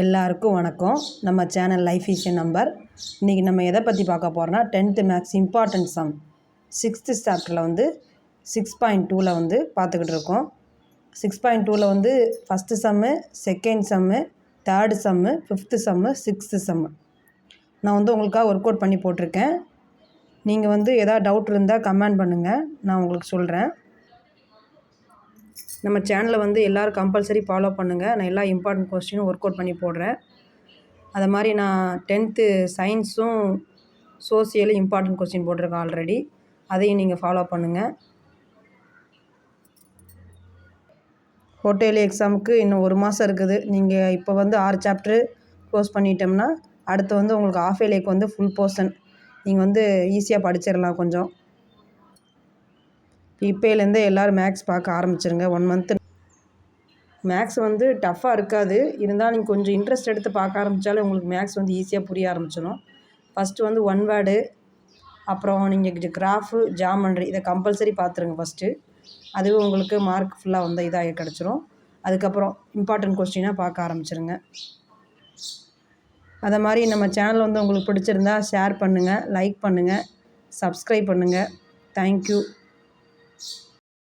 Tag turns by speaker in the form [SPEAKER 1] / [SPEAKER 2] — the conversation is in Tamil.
[SPEAKER 1] எல்லாருக்கும் வணக்கம். நம்ம channel life is a number. இன்றைக்கி நம்ம எதை பற்றி பார்க்க போகிறோன்னா 10th maths important some 6th சாப்டரில் வந்து 6.2ல் வந்து பார்த்துக்கிட்டு இருக்கோம். 6.2ல் வந்து first sum, second sum, third sum, 5th sum, 6th sum நான் வந்து உங்களுக்காக ஒர்க் அவுட் பண்ணி போட்டிருக்கேன். நீங்கள் வந்து எதாவது டவுட் இருந்தால் கமெண்ட் பண்ணுங்கள், நான் உங்களுக்கு சொல்கிறேன். நம்ம சேனலை வந்து எல்லோரும் கம்பல்சரி ஃபாலோ பண்ணுங்கள். நான் எல்லா இம்பார்ட்டன்ட் கொஸ்டினும் ஒர்க் அவுட் பண்ணி போடுறேன். அது மாதிரி நான் 10th சயின்ஸும் சோசியலும் இம்பார்ட்டன்ட் கொஸ்டின் போட்டிருக்கேன் ஆல்ரெடி. அதையும் நீங்கள் ஃபாலோ பண்ணுங்கள். ஹோட்டல் எக்ஸாமுக்கு இன்னும் 1 மாதம் இருக்குது. நீங்கள் இப்போ வந்து 6 சாப்டரு க்ளோஸ் பண்ணிட்டோம்னா அடுத்து வந்து உங்களுக்கு ஆஃப் இயர்லிக்கு வந்து ஃபுல் போர்ஷன் நீங்கள் வந்து ஈஸியாக படிச்சிடலாம். கொஞ்சம் இப்போலேருந்தே எல்லோரும் மேக்ஸ் பார்க்க ஆரம்பிச்சிருங்க. 1 மந்த்து மேக்ஸ் வந்து டஃப்பாக இருக்காது. இருந்தாலும் நீங்கள் கொஞ்சம் இன்ட்ரெஸ்ட் எடுத்து பார்க்க ஆரம்பித்தாலே உங்களுக்கு மேக்ஸ் வந்து ஈஸியாக புரிய ஆரம்பிச்சிடும். ஃபஸ்ட்டு வந்து 1 வேர்டு, அப்புறம் நீங்கள் கிராஃபு, ஜாமெண்ட்ரி இதை கம்பல்சரி பார்த்துருங்க ஃபஸ்ட்டு. அதுவே உங்களுக்கு மார்க் ஃபுல்லாக வந்து இதாக கிடச்சிரும். அதுக்கப்புறம் இம்பார்ட்டன்ட் கொஸ்டினாக பார்க்க ஆரம்பிச்சிருங்க. அதை மாதிரி நம்ம சேனல் வந்து உங்களுக்கு பிடிச்சிருந்தா ஷேர் பண்ணுங்கள், லைக் பண்ணுங்கள், சப்ஸ்கிரைப் பண்ணுங்கள். தேங்க்யூ.